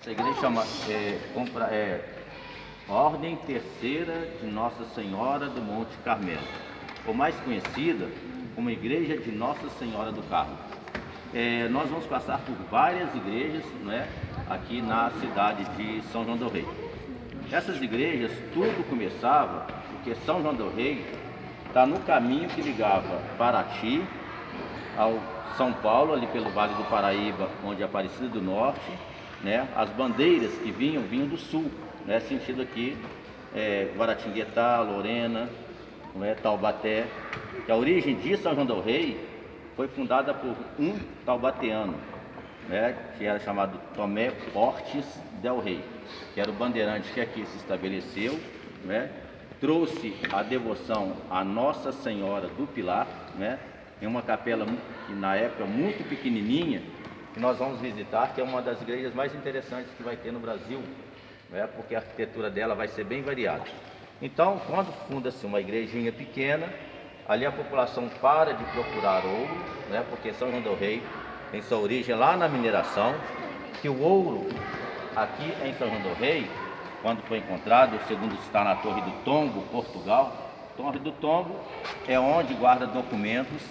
Essa igreja chama Ordem Terceira de Nossa Senhora do Monte Carmelo, ou mais conhecida como Igreja de Nossa Senhora do Carmo. Nós vamos passar por várias igrejas, né, aqui na cidade de São João del Rei. Essas igrejas, tudo começava porque São João del Rei está no caminho que ligava Paraty ao São Paulo, ali pelo Vale do Paraíba, onde é Aparecida do Norte, né? As bandeiras que vinham do sul, né? Sentido aqui, Guaratinguetá, Lorena, né? Taubaté. Que a origem de São João del Rei foi fundada por um taubateano, né? Que era chamado Tomé Ortiz del Rey, que era o bandeirante que aqui se estabeleceu, né? Trouxe a devoção à Nossa Senhora do Pilar, né? Em uma capela que na época muito pequenininha, que nós vamos visitar, que é uma das igrejas mais interessantes que vai ter no Brasil, né? Porque a arquitetura dela vai ser bem variada. Então, quando funda-se uma igrejinha pequena, ali a população para de procurar ouro, né? Porque São João del Rei tem sua origem lá na mineração, que o ouro aqui em São João del Rei, quando foi encontrado, segundo está na Torre do Tombo, Portugal. Torre do Tombo é onde guarda documentos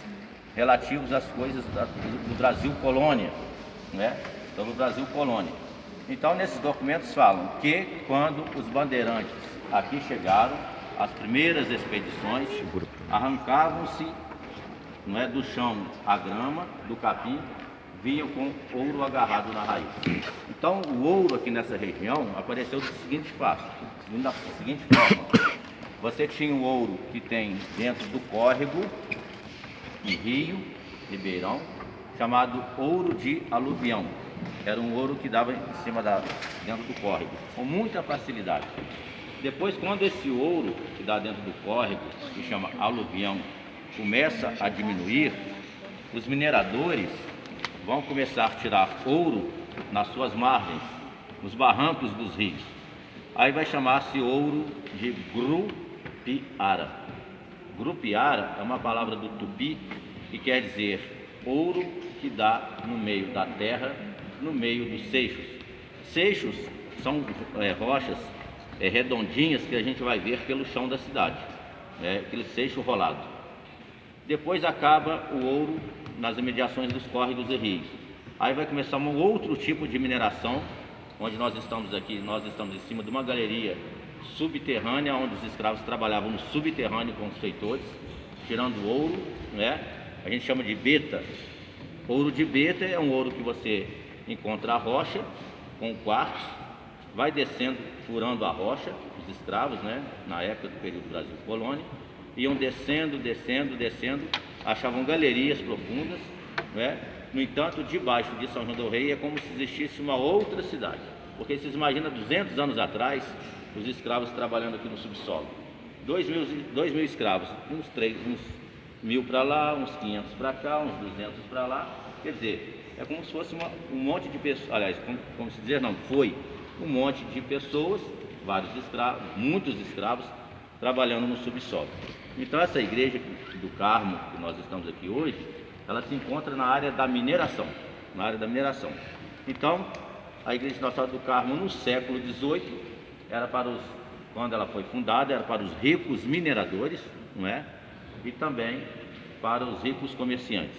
relativos às coisas do Brasil colônia, né? Sobre o Brasil colônia. Então, nesses documentos falam que quando os bandeirantes aqui chegaram, as primeiras expedições, arrancavam-se, não é, do chão a grama, do capim, vinham com ouro agarrado na raiz. Então, o ouro aqui nessa região apareceu da seguinte forma: você tinha o ouro que tem dentro do córrego, um rio, ribeirão, chamado ouro de aluvião. Era um ouro que dava em cima dentro do córrego, com muita facilidade. Depois, quando esse ouro que dá dentro do córrego, que chama aluvião, começa a diminuir, os mineradores vão começar a tirar ouro nas suas margens, nos barrancos dos rios. Aí vai chamar-se ouro de grupiara. Grupiara é uma palavra do tupi que quer dizer ouro que dá no meio da terra, no meio dos seixos. Seixos são rochas redondinhas que a gente vai ver pelo chão da cidade, aquele seixo rolado. Depois acaba o ouro nas imediações dos córregos e rios. Aí vai começar um outro tipo de mineração, onde nós estamos aqui, nós estamos em cima de uma galeria subterrânea, onde os escravos trabalhavam no subterrâneo com os feitores, tirando ouro, né? A gente chama de beta. Ouro de beta é um ouro que você encontra a rocha com quartzo, vai descendo, furando a rocha, os escravos, né? Na época do período do Brasil colônia, iam descendo, achavam galerias profundas, né? No entanto, debaixo de São João del Rei é como se existisse uma outra cidade, porque vocês imaginam 200 anos atrás, os escravos trabalhando aqui no subsolo, 2.000 escravos, uns 1.000 para lá, uns 500 para cá, uns 200 para lá, quer dizer, é como se fosse um monte de pessoas, aliás, como se dizer, não, foi um monte de pessoas, vários escravos, muitos escravos, trabalhando no subsolo. Então essa igreja do Carmo, que nós estamos aqui hoje, ela se encontra na área da mineração, Então, a igreja de Nossa Senhora do Carmo, no século XVIII, quando ela foi fundada, era para os ricos mineradores, não é? E também para os ricos comerciantes.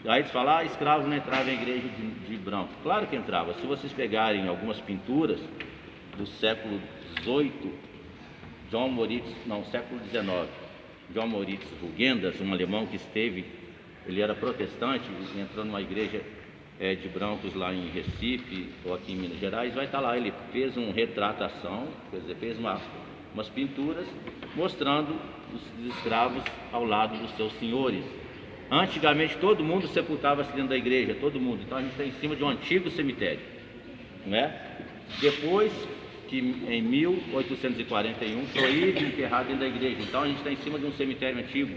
Aí eles falam, escravos não entravam em igreja de branco. Claro que entrava. Se vocês pegarem algumas pinturas do século XVIII, século XIX, João Moritz Rugendas, um alemão que ele era protestante, entrou numa igreja de brancos lá em Recife ou aqui em Minas Gerais, vai estar lá, ele fez uma retratação, quer dizer, fez umas pinturas mostrando os escravos ao lado dos seus senhores. Antigamente todo mundo sepultava-se dentro da igreja, todo mundo. Então a gente está em cima de um antigo cemitério, né? Depois que em 1841 proíbe enterrar dentro da igreja, então a gente está em cima de um cemitério antigo,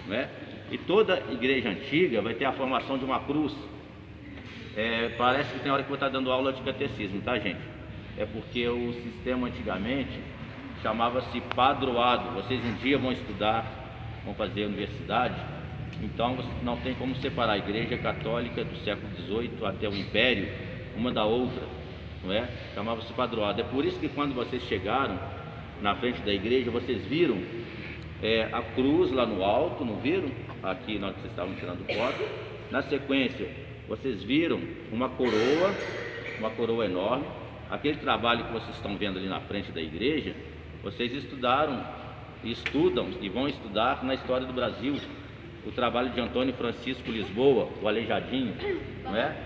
né? E toda igreja antiga vai ter a formação de uma cruz. Parece que tem hora que eu vou estar dando aula de catecismo, tá, gente? É porque o sistema antigamente chamava-se padroado. Vocês um dia vão estudar, vão fazer universidade, então não tem como separar a igreja católica do século XVIII até o Império uma da outra. não é? Chamava-se padroado. É por isso que quando vocês chegaram na frente da igreja, vocês viram a cruz lá no alto, não viram? Aqui nós vocês estavam tirando foto. Na sequência, vocês viram uma coroa enorme. Aquele trabalho que vocês estão vendo ali na frente da igreja, vocês estudam e vão estudar na história do Brasil o trabalho de Antônio Francisco Lisboa, o Aleijadinho, não é?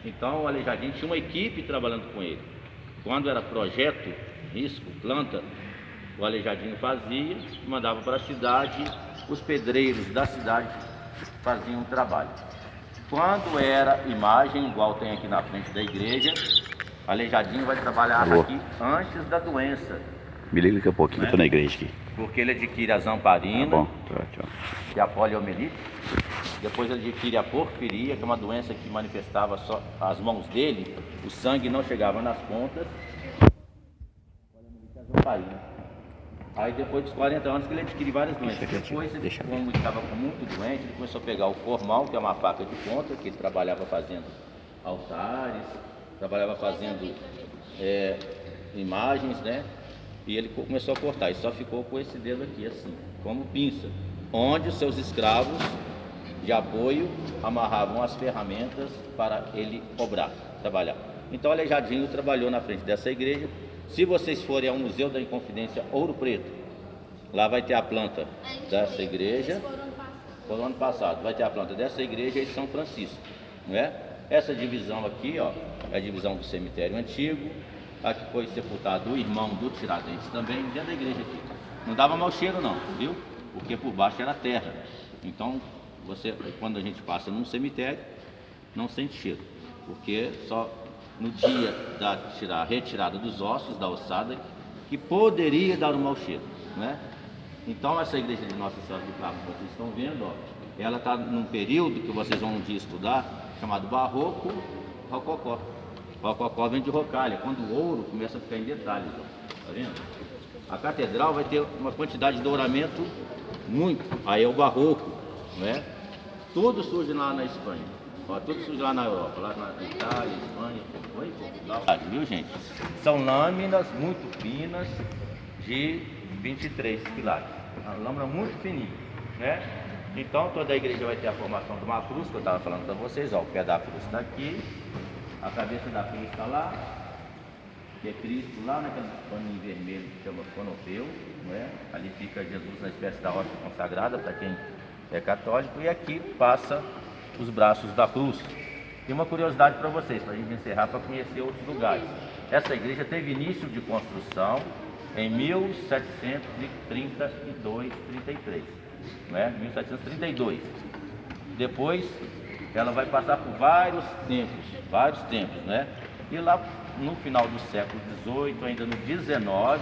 Então o Aleijadinho tinha uma equipe trabalhando com ele. Quando era projeto, risco, planta, o Aleijadinho fazia, mandava para a cidade, os pedreiros da cidade faziam o trabalho. Quando era imagem, igual tem aqui na frente da igreja, o Aleijadinho vai trabalhar aqui antes da doença. Me liga daqui a pouquinho, eu tô na igreja aqui. Porque ele adquire a zamparina, Tá bom, tchau. que é a poliomielite. Depois ele adquire a porfiria, que é uma doença que manifestava só as mãos dele, o sangue não chegava nas pontas. Poliomielite é a zamparina. Aí depois dos 40 anos que ele adquire várias doenças. Depois, como ele estava muito doente, ele começou a pegar o formal, que é uma faca de ponta, que ele trabalhava fazendo altares, trabalhava fazendo imagens, né? E ele começou a cortar, e só ficou com esse dedo aqui, assim, como pinça, onde os seus escravos de apoio amarravam as ferramentas para ele obrar, trabalhar. Então Aleijadinho trabalhou na frente dessa igreja. Se vocês forem ao Museu da Inconfidência Ouro Preto, lá vai ter a planta dessa igreja. Foi no ano passado, vai ter a planta dessa igreja e São Francisco, não é? Essa divisão aqui, ó, é a divisão do cemitério antigo. Aqui foi sepultado o irmão do Tiradentes também, dentro da igreja aqui. Não dava mau cheiro não, viu? Porque por baixo era terra. Então, quando a gente passa num cemitério, não sente cheiro. Porque só no dia da retirada dos ossos, da ossada, que poderia dar um mau cheiro, né? Então, essa igreja de Nossa Senhora do Carmo que vocês estão vendo, ó, ela está num período que vocês vão um dia estudar, chamado Barroco Rococó. Rococó vem de rocalha, quando o ouro começa a ficar em detalhes, ó. Tá vendo? A catedral vai ter uma quantidade de douramento muito, aí é o barroco, né? Tudo surge lá na Espanha, ó, tudo surge lá na Europa, lá na Itália, Espanha, Portugal, viu gente? São lâminas muito finas de 23 pilares, uma lâmina muito fininha, né? Então toda a igreja vai ter a formação de uma cruz, que eu estava falando para vocês, ó, o pé da cruz está aqui. A cabeça da cruz está lá, que é Cristo lá naquele paninho vermelho que chama conopeu, não é? Ali fica Jesus na espécie da hóstia consagrada, para quem é católico, e aqui passa os braços da cruz. E uma curiosidade para vocês, para a gente encerrar, para conhecer outros lugares. Essa igreja teve início de construção em 1732, 33, não é? 1732. Depois ela vai passar por vários tempos, né? E lá no final do século XVIII, ainda no XIX,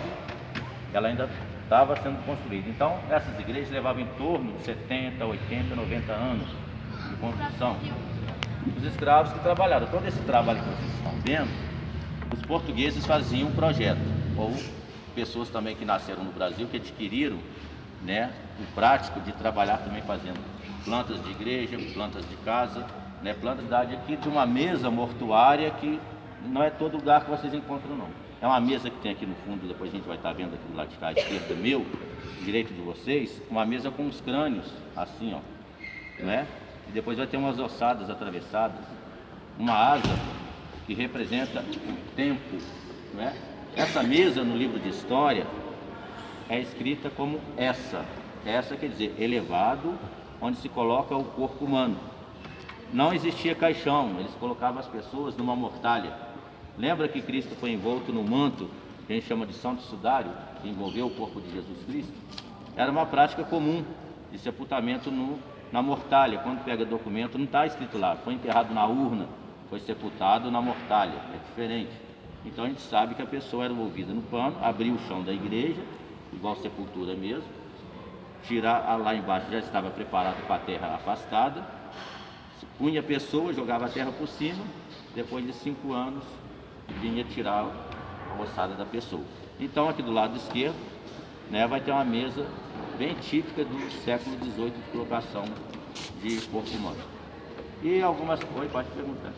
ela ainda estava sendo construída. Então, essas igrejas levavam em torno de 70, 80, 90 anos de construção. Os escravos que trabalharam, todo esse trabalho que vocês estão vendo, os portugueses faziam um projeto, ou pessoas também que nasceram no Brasil, que adquiriram, né, o prático de trabalhar também fazendo plantas de igreja, plantas de casa, né, plantas aqui de uma mesa mortuária que não é todo lugar que vocês encontram não. É uma mesa que tem aqui no fundo, depois a gente vai estar vendo aqui do lado de cá, à esquerda meu, direito de vocês, uma mesa com os crânios, assim ó, né? E depois vai ter umas ossadas atravessadas, uma asa que representa o tempo, né? Essa mesa no livro de história é escrita como essa quer dizer elevado, onde se coloca o corpo humano. Não existia caixão, eles colocavam as pessoas numa mortalha. Lembra que Cristo foi envolto no manto, que a gente chama de Santo Sudário, que envolveu o corpo de Jesus Cristo? Era uma prática comum de sepultamento na mortalha. Quando pega documento, não está escrito lá, foi enterrado na urna, foi sepultado na mortalha, é diferente. Então a gente sabe que a pessoa era envolvida no pano, abria o chão da igreja, igual sepultura mesmo, tirar lá embaixo, já estava preparado para a terra afastada, punha a pessoa, jogava a terra por cima, depois de 5 anos vinha tirar a ossada da pessoa. Então aqui do lado esquerdo, né, vai ter uma mesa bem típica do século XVIII de colocação de corpo humano. E algumas coisas, pode perguntar.